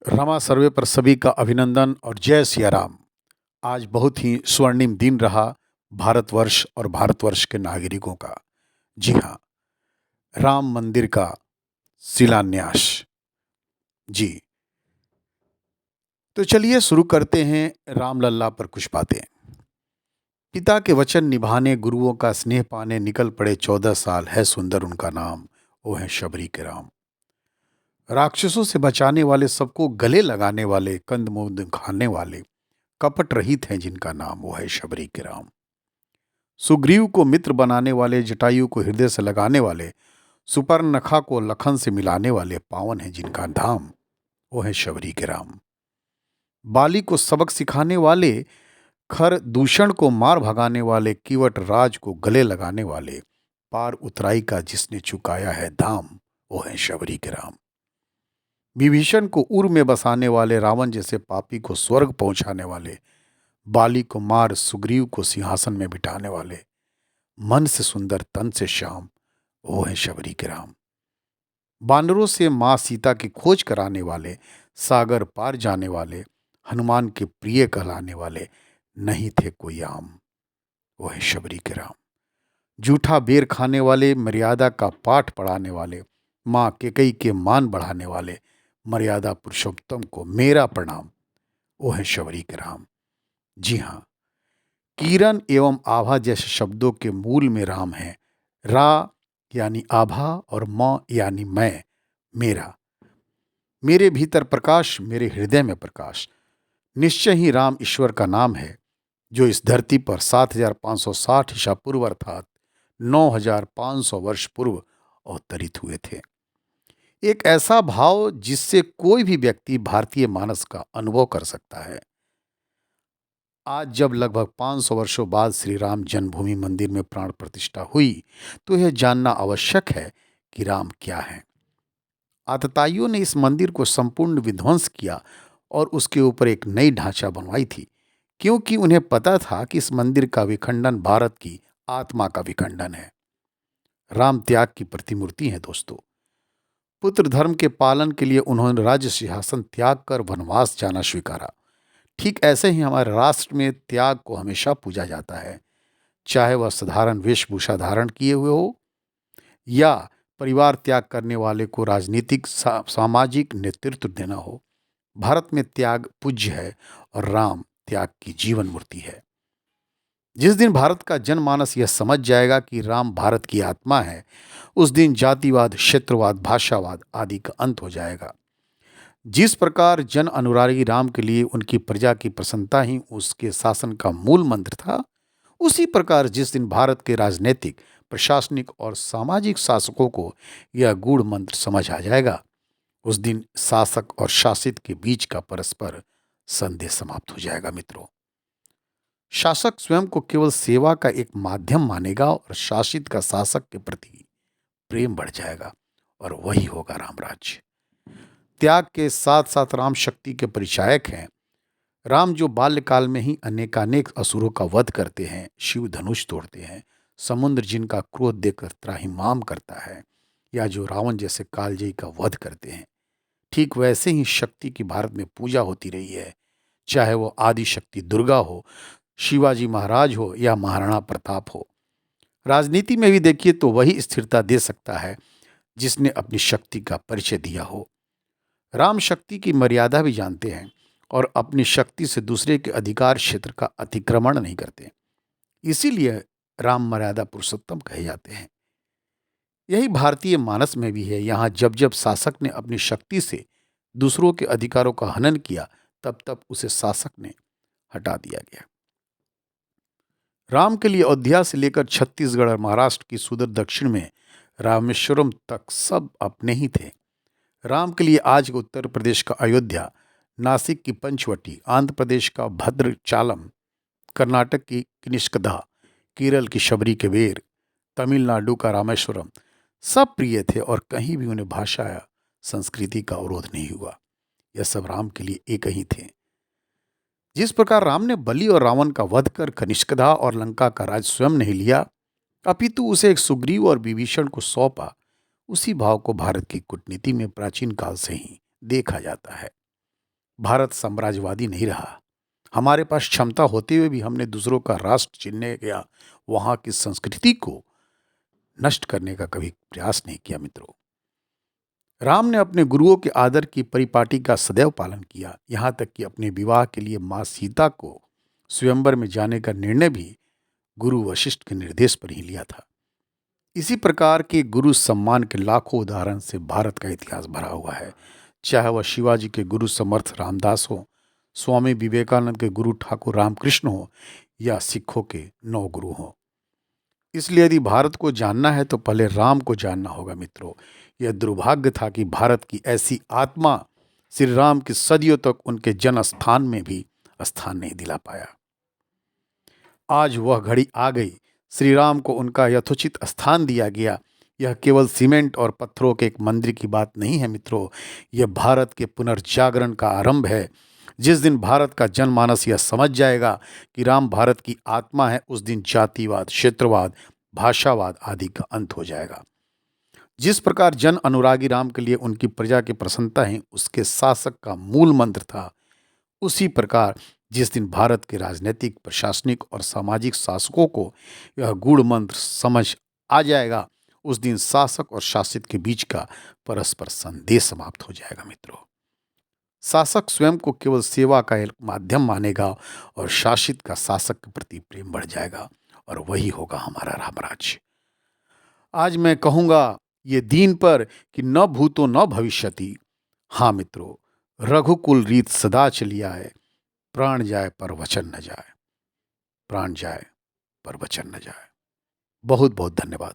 रमा सर्वे पर सभी का अभिनंदन और जय सिया राम। आज बहुत ही स्वर्णिम दिन रहा भारतवर्ष और भारतवर्ष के नागरिकों का। जी हाँ, राम मंदिर का शिलान्यास। जी, तो चलिए शुरू करते हैं रामलल्ला पर कुछ बातें। पिता के वचन निभाने, गुरुओं का स्नेह पाने निकल पड़े 14 साल, है सुंदर उनका नाम, वो है शबरी के राम। राक्षसों से बचाने वाले, सबको गले लगाने वाले, कंद मूंद खाने वाले, कपट रहित हैं जिनका नाम, वो है शबरी के राम। सुग्रीव को मित्र बनाने वाले, जटायु को हृदय से लगाने वाले, सुपर्णखा को लखन से मिलाने वाले, पावन है जिनका धाम, वो है शबरी के राम। बाली को सबक सिखाने वाले, खर दूषण को मार भगाने वाले, कीवट राज को गले लगाने वाले, पार उतराई का जिसने चुकाया है दाम, वो है शबरी के राम। विभीषण को उर में बसाने वाले, रावण जैसे पापी को स्वर्ग पहुंचाने वाले, बाली को मार सुग्रीव को सिंहासन में बिठाने वाले, मन से सुंदर तन से श्याम, वो है शबरी के राम। बानरों से मां सीता की खोज कराने वाले, सागर पार जाने वाले, हनुमान के प्रिय कहलाने वाले, नहीं थे कोई आम, वो है शबरी के राम। जूठा बेर खाने वाले, मर्यादा का पाठ पढ़ाने वाले, मां केकई के मान बढ़ाने वाले, मर्यादा पुरुषोत्तम को मेरा प्रणाम, वो है शबरी के राम। जी हाँ, किरण एवं आभा जैसे शब्दों के मूल में राम है। रा यानी आभा और म यानी मैं, मेरा, मेरे भीतर प्रकाश, मेरे हृदय में प्रकाश। निश्चय ही राम ईश्वर का नाम है, जो इस धरती पर 7560 ईसा पूर्व अर्थात 9500 वर्ष पूर्व अवतरित हुए थे। एक ऐसा भाव जिससे कोई भी व्यक्ति भारतीय मानस का अनुभव कर सकता है। आज जब लगभग 500 वर्षों बाद श्री राम जन्मभूमि मंदिर में प्राण प्रतिष्ठा हुई, तो यह जानना आवश्यक है कि राम क्या है। आतताइयों ने इस मंदिर को संपूर्ण विध्वंस किया और उसके ऊपर एक नई ढांचा बनवाई थी, क्योंकि उन्हें पता था कि इस मंदिर का विखंडन भारत की आत्मा का विखंडन है। राम त्याग की प्रतिमूर्ति है दोस्तों। पुत्र धर्म के पालन के लिए उन्होंने राज्य सिंहासन त्याग कर वनवास जाना स्वीकारा। ठीक ऐसे ही हमारे राष्ट्र में त्याग को हमेशा पूजा जाता है, चाहे वह साधारण वेशभूषा धारण किए हुए हो या परिवार त्याग करने वाले को राजनीतिक सामाजिक नेतृत्व देना हो। भारत में त्याग पूज्य है और राम त्याग की जीवन मूर्ति है। जिस दिन भारत का जनमानस यह समझ जाएगा कि राम भारत की आत्मा है, उस दिन जातिवाद, क्षेत्रवाद, भाषावाद आदि का अंत हो जाएगा। जिस प्रकार जन अनुरागी राम के लिए उनकी प्रजा की प्रसन्नता ही उसके शासन का मूल मंत्र था, उसी प्रकार जिस दिन भारत के राजनीतिक, प्रशासनिक और सामाजिक शासकों को यह गूढ़ मंत्र समझ आ जाएगा, उस दिन शासक और शासित के बीच का परस्पर संदेह समाप्त हो जाएगा। मित्रों, शासक स्वयं को केवल सेवा का एक माध्यम मानेगा और शासित का शासक के प्रति प्रेम बढ़ जाएगा, और वही होगा रामराज्य। त्याग के साथ साथ राम शक्ति के परिचायक हैं। राम जो बाल्यकाल में ही अनेकानेक असुरों का वध करते हैं, शिव धनुष तोड़ते हैं, समुद्र जिनका क्रोध देकर त्राहिमाम करता है, या जो रावण जैसे कालजयी का वध करते हैं, ठीक वैसे ही शक्ति की भारत में पूजा होती रही है। चाहे वो आदि शक्ति दुर्गा हो, शिवाजी महाराज हो या महाराणा प्रताप हो। राजनीति में भी देखिए तो वही स्थिरता दे सकता है जिसने अपनी शक्ति का परिचय दिया हो। राम शक्ति की मर्यादा भी जानते हैं और अपनी शक्ति से दूसरे के अधिकार क्षेत्र का अतिक्रमण नहीं करते। इसीलिए राम मर्यादा पुरुषोत्तम कहे जाते हैं। यही भारतीय मानस में भी है। यहाँ जब जब शासक ने अपनी शक्ति से दूसरों के अधिकारों का हनन किया, तब तब उसे शासक ने हटा दिया गया। राम के लिए अयोध्या से लेकर छत्तीसगढ़ और महाराष्ट्र की सुदूर दक्षिण में रामेश्वरम तक सब अपने ही थे। राम के लिए आज उत्तर प्रदेश का अयोध्या, नासिक की पंचवटी, आंध्र प्रदेश का भद्रचालम, कर्नाटक की किनिष्कधा, केरल की शबरी के वेर, तमिलनाडु का रामेश्वरम सब प्रिय थे, और कहीं भी उन्हें भाषा या संस्कृति का अवरोध नहीं हुआ। यह सब राम के लिए एक ही थे। जिस प्रकार राम ने बलि और रावण का वध कर कनिष्कधा और लंका का राज स्वयं नहीं लिया, अपितु उसे एक सुग्रीव और विभीषण को सौंपा, उसी भाव को भारत की कूटनीति में प्राचीन काल से ही देखा जाता है। भारत साम्राज्यवादी नहीं रहा। हमारे पास क्षमता होते हुए भी हमने दूसरों का राष्ट्र छीनने या वहाँ की संस्कृति को नष्ट करने का कभी प्रयास नहीं किया मित्रों। राम ने अपने गुरुओं के आदर की परिपाटी का सदैव पालन किया, यहाँ तक कि अपने विवाह के लिए माँ सीता को स्वयंवर में जाने का निर्णय भी गुरु वशिष्ठ के निर्देश पर ही लिया था। इसी प्रकार के गुरु सम्मान के लाखों उदाहरण से भारत का इतिहास भरा हुआ है, चाहे वह शिवाजी के गुरु समर्थ रामदास हो, स्वामी विवेकानंद के गुरु ठाकुर रामकृष्ण हो या सिखों के नौ गुरु हो। इसलिए यदि भारत को जानना है तो पहले राम को जानना होगा मित्रों। यह दुर्भाग्य था कि भारत की ऐसी आत्मा श्री राम की सदियों तक उनके जन्म स्थान में भी स्थान नहीं दिला पाया। आज वह घड़ी आ गई, श्री राम को उनका यथोचित स्थान दिया गया। यह केवल सीमेंट और पत्थरों के एक मंदिर की बात नहीं है मित्रों, यह भारत के पुनर्जागरण का आरंभ है। जिस दिन भारत का जनमानस यह समझ जाएगा कि राम भारत की आत्मा है, उस दिन जातिवाद, क्षेत्रवाद, भाषावाद आदि का अंत हो जाएगा। जिस प्रकार जन अनुरागी राम के लिए उनकी प्रजा की प्रसन्नता है उसके शासक का मूल मंत्र था, उसी प्रकार जिस दिन भारत के राजनीतिक, प्रशासनिक और सामाजिक शासकों को यह गूढ़ मंत्र समझ आ जाएगा, उस दिन शासक और शासित के बीच का परस्पर संदेश समाप्त हो जाएगा मित्रों। शासक स्वयं को केवल सेवा का एक माध्यम मानेगा और शासित का शासक के प्रति प्रेम बढ़ जाएगा, और वही होगा हमारा रामराज्य। आज मैं कहूँगा ये दीन पर कि न भूतो न भविष्यति। हाँ मित्रों, रघुकुल रीत सदा चली आए, प्राण जाए पर वचन न जाए, प्राण जाए पर वचन न जाए। बहुत बहुत धन्यवाद।